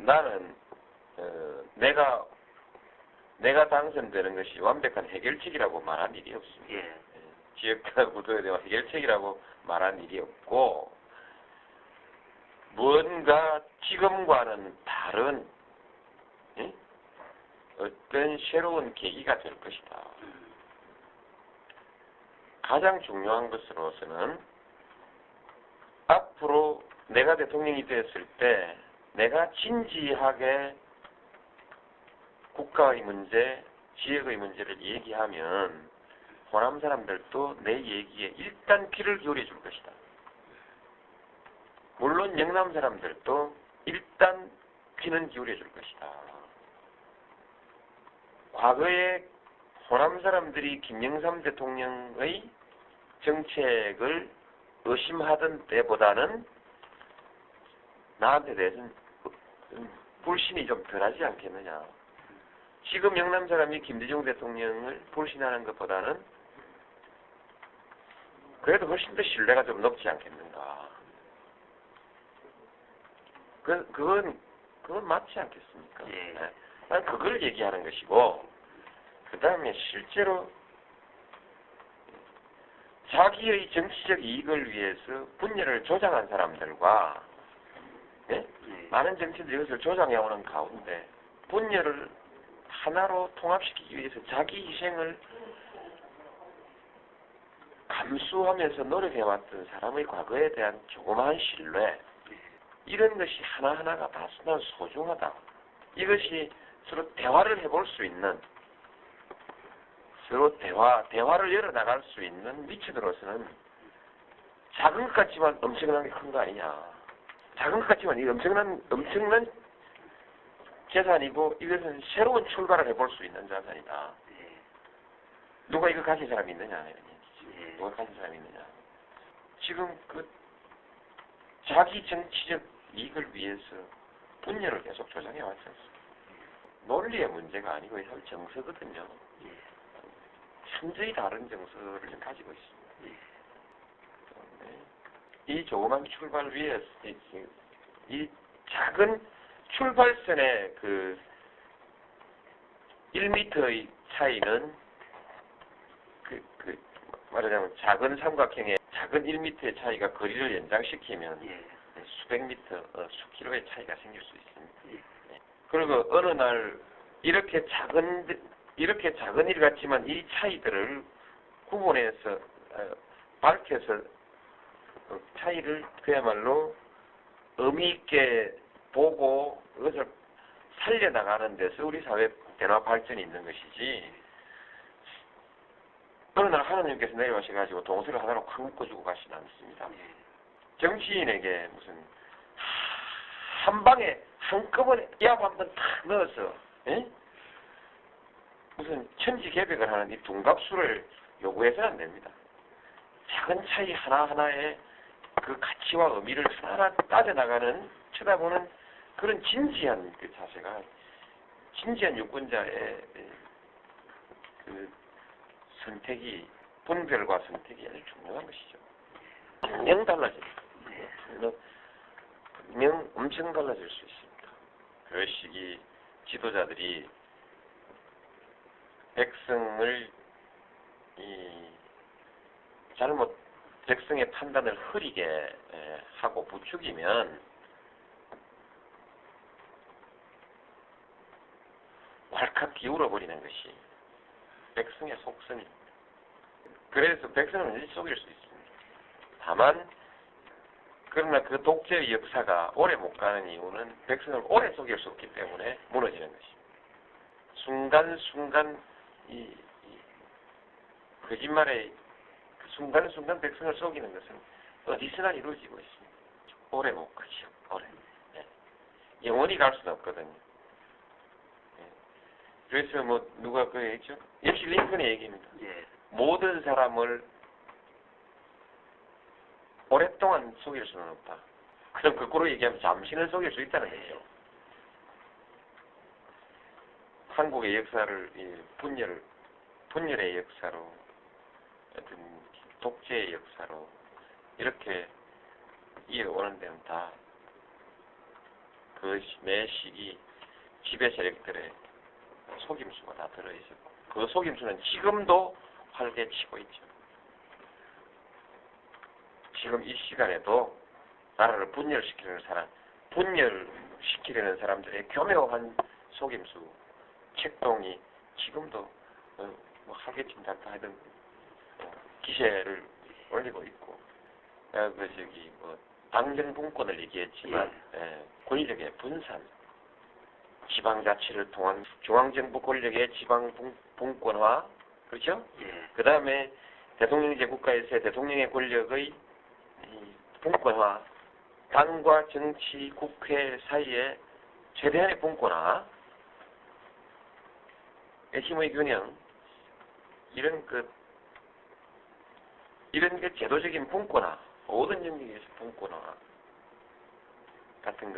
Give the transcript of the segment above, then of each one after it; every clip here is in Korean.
나는 내가 당선되는 것이 완벽한 해결책이라고 말한 일이 없습니다. 예. 지역과 구도에 대한 해결책이라고 말한 일이 없고, 뭔가 지금과는 다른 어떤 새로운 계기가 될 것이다. 가장 중요한 것으로서는 앞으로 내가 대통령이 되었을 때 내가 진지하게 국가의 문제, 지역의 문제를 얘기하면 호남 사람들도 내 얘기에 일단 귀를 기울여 줄 것이다. 물론 영남 사람들도 일단 귀는 기울여 줄 것이다. 과거에 호남 사람들이 김영삼 대통령의 정책을 의심하던 때보다는 나한테 대해서는 불신이 좀 덜하지 않겠느냐. 지금 영남 사람이 김대중 대통령을 불신하는 것보다는 그래도 훨씬 더 신뢰가 좀 높지 않겠는가. 그건 맞지 않겠습니까? 예. 네. 난 그걸 얘기하는 것이고, 그 다음에 실제로 자기의 정치적 이익을 위해서 분열을 조장한 사람들과 많은 정치인들이 이것을 조장해오는 가운데 분열을 하나로 통합시키기 위해서 자기 희생을 감수하면서 노력해왔던 사람의 과거에 대한 조그마한 신뢰, 이런 것이 하나하나가 다 난 소중하다. 이것이 서로 대화를 해볼 수 있는, 서로 대화를 열어나갈 수 있는 미치들로서는 작은 것 같지만 엄청나게 큰 거 아니냐. 작은 것 같지만 이 엄청난 재산이고, 이것은 새로운 출발을 해볼 수 있는 자산이다. 누가 이거 가진 사람이 있느냐. 누가 가진 사람이 있느냐. 지금 자기 정치적 이익을 위해서 분열을 계속 조장해 왔지 않습니까? 논리의 문제가 아니고 현 정서거든요. 현저히 다른 정서를 좀 가지고 있습니다. 이 조그만 출발 위에 이 작은 출발선의 1m의 차이는 말하자면 작은 삼각형의 작은 1m의 차이가 거리를 연장시키면 수백 미터, 수킬로의 차이가 생길 수 있습니다. 그리고 어느 날 이렇게 작은 일 같지만 이 차이들을 구분해서 밝혀서 차이를 그야말로 의미 있게 보고 그것을 살려나가는 데서 우리 사회 변화 발전이 있는 것이지, 어느 날 하나님께서 내려오셔가지고 동서를 하나로 확 묶어주고 가시지 않습니다. 정치인에게 무슨 한 방에 한꺼번에 약 한 번 탁 넣어서 무슨 천지개벽을 하는 이 둔갑수를 요구해서는 안 됩니다. 작은 차이 하나하나의 그 가치와 의미를 하나하나 따져나가는, 쳐다보는 그런 진지한 그 자세가, 진지한 유권자의 선택이, 분별과 선택이 아주 중요한 것이죠. 분명 달라집니다. 분명 엄청 달라질 수 있습니다. 그 시기 지도자들이 백성을 백성의 판단을 흐리게 하고 부추기면 왈칵 기울어버리는 것이 백성의 속성입니다. 그래서 백성은 언제든지 속일 수 있습니다. 다만 그러나 그 독재의 역사가 오래 못 가는 이유는 백성을 오래 속일 수 없기 때문에 무너지는 것입니다. 순간순간 거짓말의 순간순간 백성을 속이는 것은 어디서나 이루어지고 있습니다. 오래 못 가죠. 오래. 영원히 갈 수는 없거든요. 그래서 누가 얘기했죠? 역시 링컨의 얘기입니다. 모든 사람을 오랫동안 속일 수는 없다. 그럼 거꾸로 얘기하면 잠시는 속일 수 있다는 거죠. 한국의 역사를 분열의 역사로, 어떤 독재의 역사로 이렇게 이어오는 데는 다 그 매 시기 지배 세력들의 속임수가 다 들어있었고 그 속임수는 지금도 활개치고 있죠. 지금 이 시간에도 나라를 분열시키려는 사람들의 교묘한 속임수, 책동이 지금도 뭐 하겠습니다 하여튼 기세를 올리고 있고 당정분권을 얘기했지만 권력의 분산, 지방자치를 통한 중앙정부 권력의 지방분권화, 그렇죠? 그 다음에 대통령제 국가에서의 대통령의 권력의 분권화, 당과 정치, 국회 사이에 최대한의 분권화, 힘의 균형, 이런 제도적인 분권화, 모든 영역에서 분권화 같은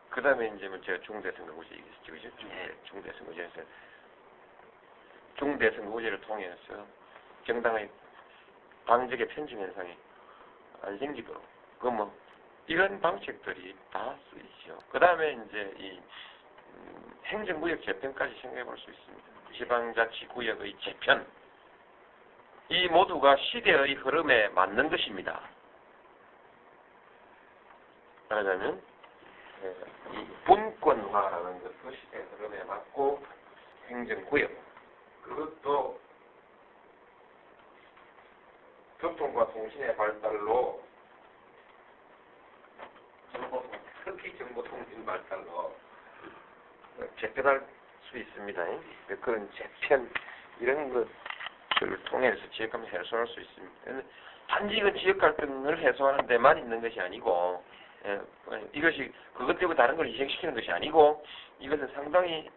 그 다음에 이제 제가 중대선거구제 얘기했죠, 그죠? 중대선거구제에서 중대선거구제를 통해서 정당의 당적의 편중 현상이 안 생기도록 이런 방식들이 다 쓰이죠. 그 다음에 이제 이 행정구역 재편까지 생각해 볼 수 있습니다. 지방자치구역의 재편, 이 모두가 시대의 흐름에 맞는 것입니다. 말하자면 이 분권화라는 것도 시대의 흐름에 맞고 행정구역, 그것도 교통과 통신의 발달로 특히 정보통신 발달로 재편할 수 있습니다. 그런 재편 이런 것들을 통해서 지역감을 해소할 수 있습니다. 단지 이건 지역갈등을 해소하는 데만 있는 것이 아니고 이것이 그것 때문에 다른 걸 희생시키는 것이 아니고 이것은 상당히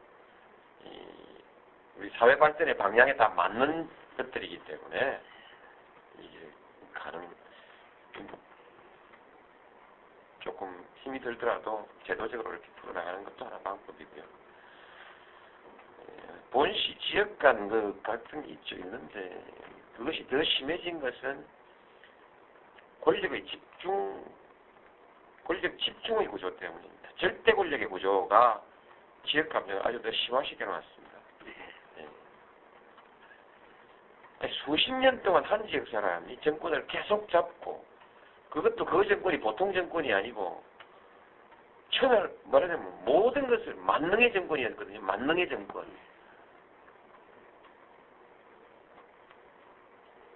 우리 사회 발전의 방향에 다 맞는 것들이기 때문에 이게 조금 힘이 들더라도 제도적으로 이렇게 풀어나가는 것도 하나 방법이고요. 본시 지역 간 갈등이 있는데 그것이 더 심해진 것은 권력 집중의 구조 때문입니다. 절대 권력의 구조가 지역 감정을 아주 더 심화시켜 놨습니다. 수십 년 동안 한 지역 사람이 정권을 계속 잡고 그것도 그 정권이 보통 정권이 아니고 말하자면 모든 것을 만능의 정권이었거든요. 만능의 정권.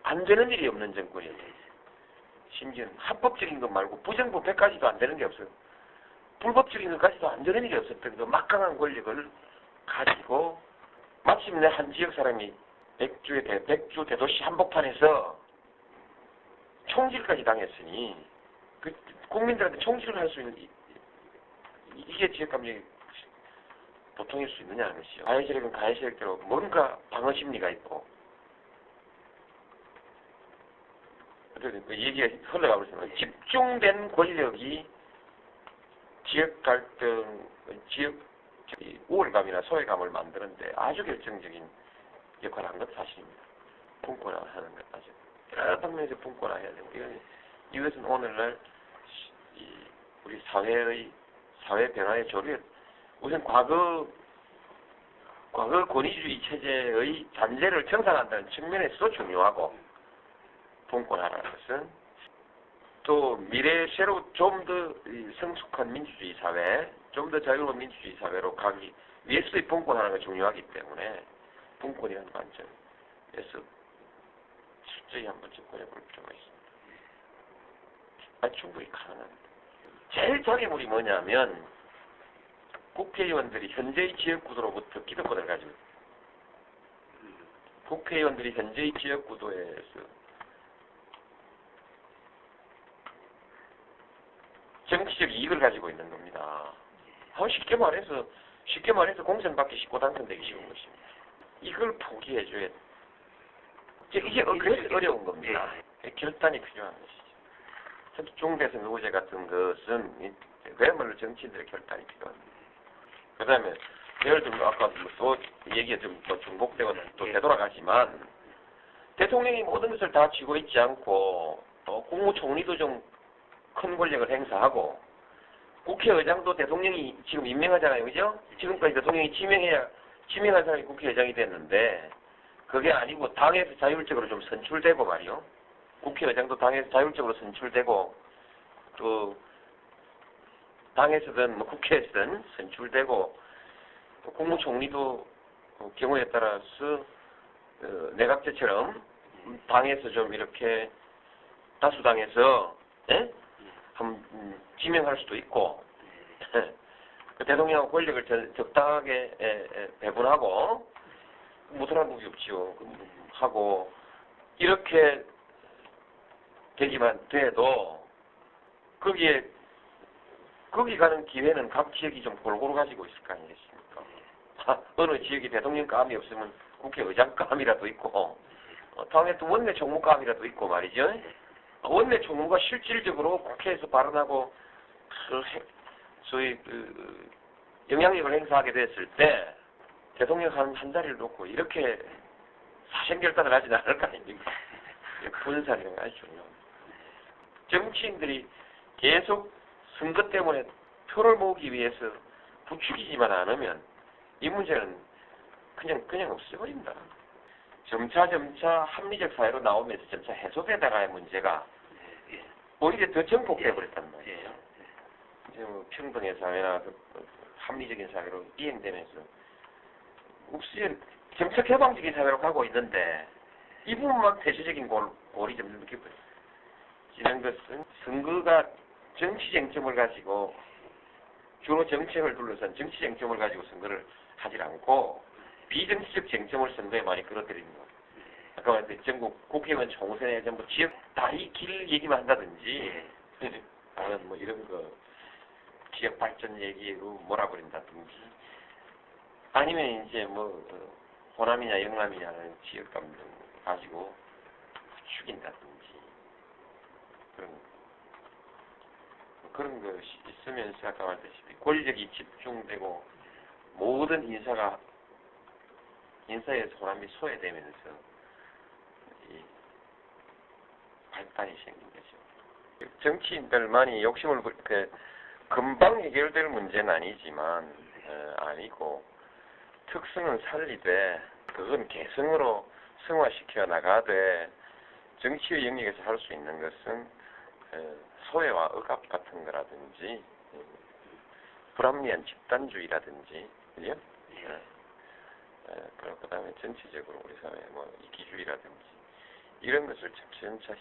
안 되는 일이 없는 정권이었어요. 심지어는 합법적인 것 말고 부정부패까지도 안 되는 게 없어요. 불법적인 것까지도 안 되는 일이 없었던 그 막강한 권력을 가지고 마침내 한 지역 사람이 백주 대도시 한복판에서 총질까지 당했으니 국민들한테 총질을 할 수 있는 이게 지역감정이 보통일 수 있느냐는 것이죠. 가해 세력은 가해 세력대로 뭔가 방어 심리가 있고 얘기가 흘러가고 있습니다. 집중된 권력이 지역 갈등, 지역 우월감이나 소외감을 만드는데 아주 결정적인 역할을 한 것 사실입니다. 분권화하는 것 아주 여러 방면에서 분권화해야 되고 이것은 오늘날 우리 사회 변화의 조류. 우선 과거 권위주의 체제의 잔재를 청산한다는 측면에서도 중요하고 분권화라는 것은 또 미래에 새로 좀 더 성숙한 민주주의 사회, 좀 더 자유로운 민주주의 사회로 가기 위해서의 분권화라는 것이 중요하기 때문에 분권이라는 관점에서 철저히 한번 접근해 볼 필요가 있습니다. 충분히 가능합니다. 제일 장애물이 뭐냐면 국회의원들이 현재의 지역구도로부터 기득권을 가지고 국회의원들이 현재의 지역구도에서 정치적 이익을 가지고 있는 겁니다. 쉽게 말해서 공천받기 쉽고 당선되기 쉬운 것입니다. 이걸 포기해줘야 돼. 이게 그래서 어려운 겁니다. 결단이 필요한 것이죠. 특히 중대선거구제 같은 것은 그야말로 정치인들의 결단이 필요합니다. 그 다음에 예를 들면 아까 또 얘기가 좀 더 중복되고 또 되돌아가지만 대통령이 모든 것을 다 쥐고 있지 않고 국무총리도 좀 큰 권력을 행사하고 국회의장도 대통령이 지금 임명하잖아요. 그죠? 지금까지 대통령이 지명한 사람이 국회의장이 됐는데 그게 아니고 당에서 자율적으로 좀 선출되고 말이요. 국회의장도 당에서 자율적으로 선출되고 또 당에서든 뭐 국회에서든 선출되고 국무총리도 경우에 따라서 내각제처럼 당에서 좀 이렇게 다수당에서 지명할 수도 있고 그 대통령하고 권력을 적당하게 배분하고 무슨한 무기 없지요. 하고 이렇게 되기만 돼도 거기 가는 기회는 각 지역이 좀 골고루 가지고 있을 거 아니겠습니까? 어느 지역이 대통령감이 없으면 국회의장감이라도 있고 당에 또 원내 총무감이라도 있고 말이죠. 원내 총무가 실질적으로 국회에서 발언하고 소위 영향력을 행사하게 됐을 때 대통령 한 자리를 놓고 이렇게 사생결단을 하진 않을 거 아닙니까? 분산이라는 게 아주 중요합니다. 정치인들이 계속 선거 때문에 표를 모으기 위해서 부추기지만 않으면 이 문제는 그냥 없어버린다. 점차 합리적 사회로 나오면서 점차 해소돼 나가야 문제가 오히려 더 증폭돼 버렸단 말이에요. 이제 뭐 평등의 사회나 합리적인 사회로 이행되면서 옥시전 정책 개방적인 사회로 가고 있는데 이 부분만 폐쇄적인 골이 점점 느껴버려요. 이런 것은 선거가 정치 쟁점을 가지고 주로 정책을 둘러싼 정치 쟁점을 가지고 선거를 하질 않고 비정치적 쟁점을 선거에 많이 끌어들이는 거예요. 아까 말했듯이 전국 국회의원 총선에 전부 지역 다리 길 얘기만 한다든지 아니면 뭐 이런 거 지역 발전 얘기로 몰아버린다든지 아니면 이제 뭐 호남이냐 영남이냐는 지역 감정 가지고 죽인다든지 그런 것이 있으면서 아까 말했다시피 권력이 집중되고 모든 인사에서 호남이 소외되면서 이 발단이 생긴 거죠. 정치인들만이 욕심을 부리게 금방 해결될 문제는 아니지만 아니고 특성은 살리되 그건 개성으로 승화시켜 나가되 정치의 영역에서 할 수 있는 것은 소외와 억압 같은 거라든지 불합리한 집단주의라든지 그죠? 그 다음에 전체적으로 우리 사회의 뭐 이기주의라든지 이런 것을 점차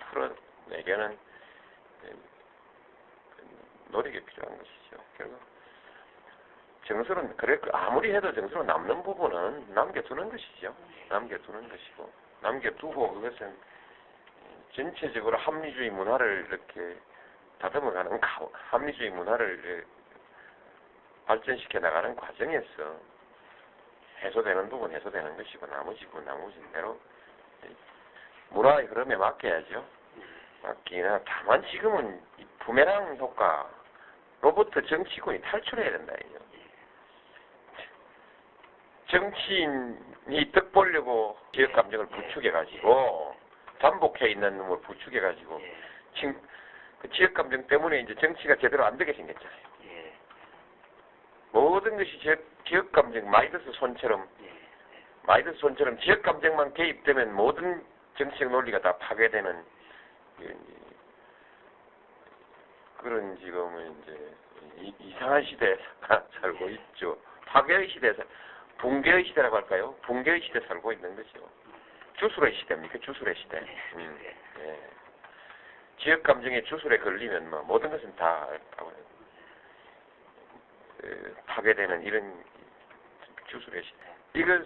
풀어내려는 노력이 필요한 것이죠. 결국 정서는 아무리 해도 정서로 남는 부분은 남겨두는 것이죠. 남겨두는 것이고 남겨두고 그것은 전체적으로 합리주의 문화를 이렇게 다듬어가는 합리주의 문화를 발전시켜 나가는 과정에서 해소되는 부분 해소되는 것이고 나머지고 나머지는 대로 문화의 흐름에 맡겨야죠. 맡기나 다만 지금은 이 부메랑 효과로부터 정치군이 탈출해야 된다. 정치인이 득 보려고 지역 감정을 부추겨가지고 잠복해 있는 놈을 부추겨가지고 그 지역 감정 때문에 이제 정치가 제대로 안 되게 생겼잖아요. 모든 것이 지역 감정 마이더스 손처럼 지역 감정만 개입되면 모든 정치적 논리가 다 파괴되는 그런 지금은 이제 이상한 시대에 살고 있죠. 파괴의 시대에서 붕괴의 시대라고 할까요? 붕괴의 시대에 살고 있는 거죠. 주술의 시대입니까? 주술의 시대. 예. 지역 감정의 주술에 걸리면 뭐 모든 것은 다 파괴되는 이런 주술의 시대. 이거